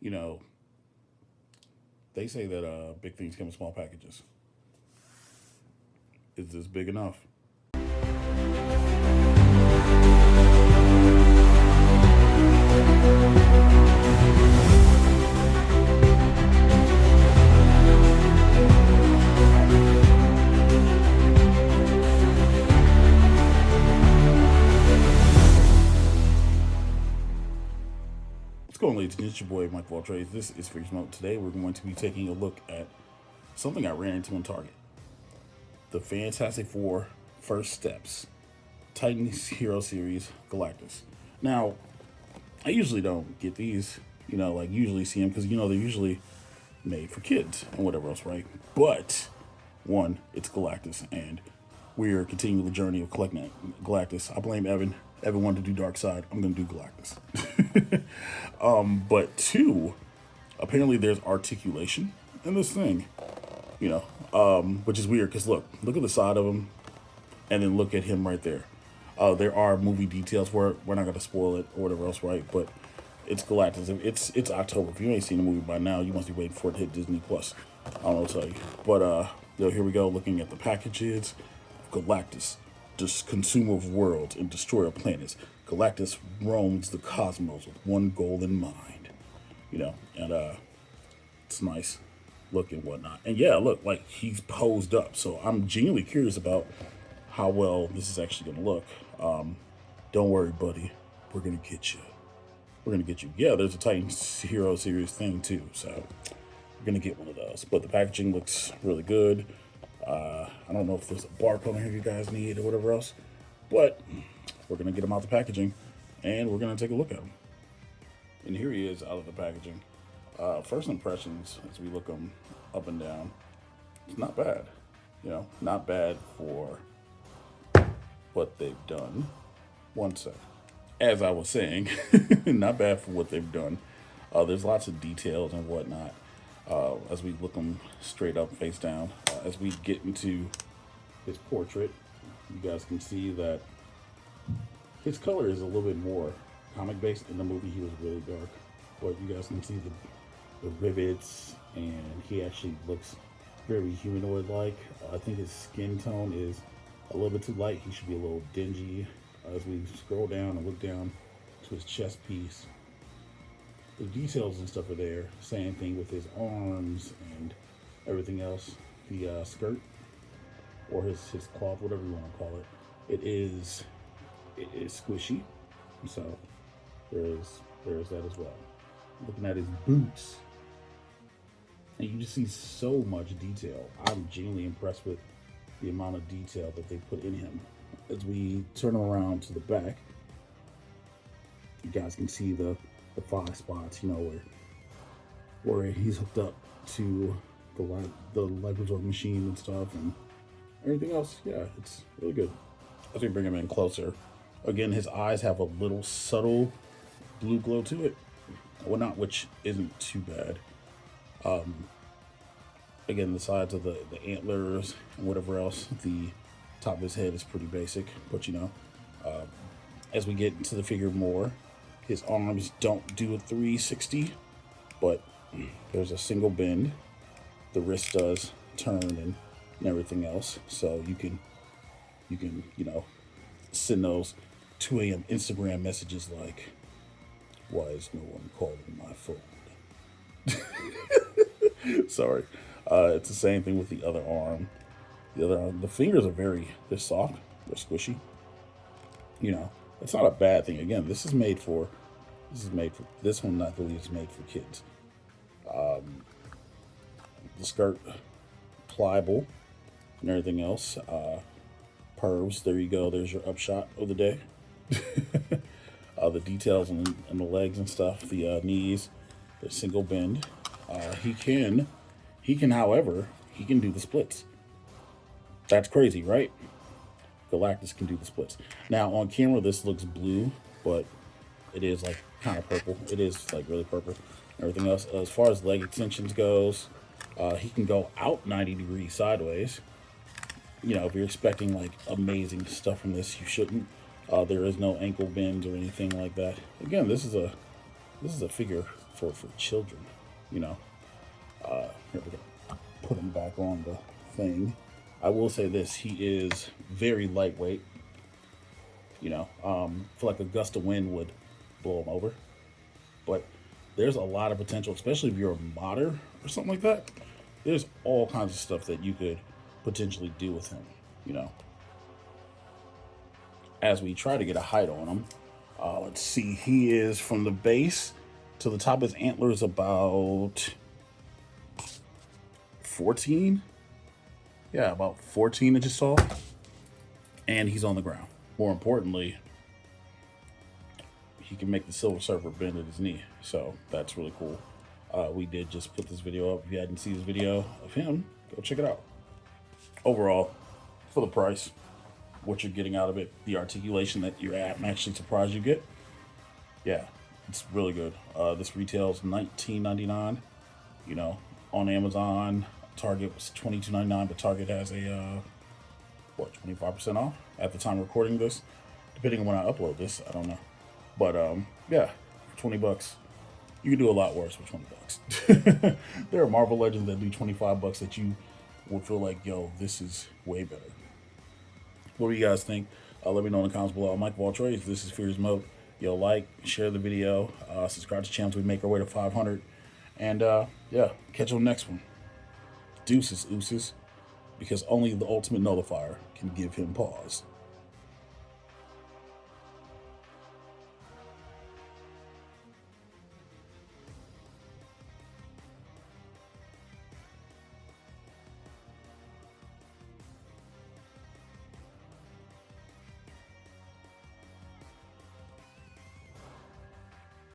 You know, they say that big things come in small packages. Is this big enough? What's going on, ladies and gents? It's your boy Mike Valtrez. This is FiguresMOAT. Today we're going to be taking a look at something I ran into on Target. The Fantastic Four First Steps Titans Hero Series Galactus. Now, I usually don't get these, like usually see them because, they're usually made for kids and whatever else, right? But, one, it's Galactus, and we're continuing the journey of collecting Galactus. I blame Evan. Evan wanted to do Dark Side. I'm going to do Galactus. But two, apparently there's articulation in this thing, which is weird because look at the side of him and then look at him right there. There are movie details where we're not going to spoil it or whatever else, right? But it's Galactus. It's October. If you ain't seen the movie by now, you must be waiting for it to hit Disney Plus. I don't know what to tell you. But here we go, looking at the packages. Galactus, consumer of worlds and destroyer of planets. Galactus roams the cosmos with one goal in mind. And it's nice look and whatnot. And yeah, look, like he's posed up. So I'm genuinely curious about how well this is actually gonna look. Don't worry, buddy. We're gonna get you. We're gonna get you. Yeah, there's a Titans Hero Series thing too, so we're gonna get one of those. But the packaging looks really good. I don't know if there's a barcode on here you guys need or whatever else, but we're gonna get him out the packaging and we're gonna take a look at him. And here he is out of the packaging. First impressions as we look him up and down, it's not bad. Not bad for what they've done. One sec. As I was saying, not bad for what they've done. There's lots of details and whatnot. As we look him straight up, face down, as we get into his portrait, you guys can see that his color is a little bit more comic based. In the movie, he was really dark, but you guys can see the rivets, and he actually looks very humanoid like. I think his skin tone is a little bit too light. He should be a little dingy. As we scroll down and look down to his chest piece, the details and stuff are there. Same thing with his arms and everything else. The skirt or his cloth, whatever you want to call it, it is squishy. So there's that as well. Looking at his boots, and you just see so much detail. I'm genuinely impressed with the amount of detail that they put in him. As we turn him around to the back, you guys can see the 5 spots, where he's hooked up to the light resort machine and stuff and everything else. Yeah, it's really good. As we bring him in closer, again, his eyes have a little subtle blue glow to it. Well, not which isn't too bad. Again, the sides of the antlers and whatever else, the top of his head is pretty basic, but as we get into the figure more, his arms don't do a 360, but there's a single bend. The wrist does turn and everything else, so you can send those 2 a.m. Instagram messages like, "Why is no one calling my phone?" Sorry. It's the same thing with the other arm. The fingers are they're soft, they're squishy. It's not a bad thing. Again, this one, I believe, is made for kids. The skirt, pliable, and everything else. Pervs, there you go. There's your upshot of the day. The details and the legs and stuff, the knees, the single bend. However, he can do the splits. That's crazy, right? Galactus can do the splits. Now, on camera, this looks blue, but it is like kind of purple. It is like really purple. Everything else, as far as leg extensions goes, he can go out 90 degrees sideways. If you're expecting like amazing stuff from this, you shouldn't. There is no ankle bends or anything like that. Again, this is a figure for children, you know. Here we go. Put him back on the thing. I will say this: he is very lightweight. You know, feel like a gust of wind would blow him over. But there's a lot of potential, especially if you're a modder or something like that. There's all kinds of stuff that you could potentially do with him. You know, as we try to get a height on him. Let's see, he is from the base to the top of his antlers about 14. Yeah, about 14 inches tall. And he's on the ground. More importantly, he can make the Silver Surfer bend at his knee. So that's really cool. We did just put this video up. If you hadn't seen this video of him, go check it out. Overall, for the price, what you're getting out of it, the articulation that you're at, I'm actually surprised you get. Yeah, it's really good. This retails $19.99. You know, on Amazon, Target was $22.99, but Target has a 25% off at the time of recording this, depending on when I upload this. I don't know, but yeah, $20. You can do a lot worse with $20. There are Marvel Legends that do $25 that you will feel like, yo, this is way better. What do you guys think? Let me know in the comments below. I'm Mike Waltrey. This is FiguresMOAT. Yo, like, share the video, subscribe to the channel so we make our way to 500. And yeah, catch you on the next one. Deuces, ooses, because only the ultimate nullifier can give him pause.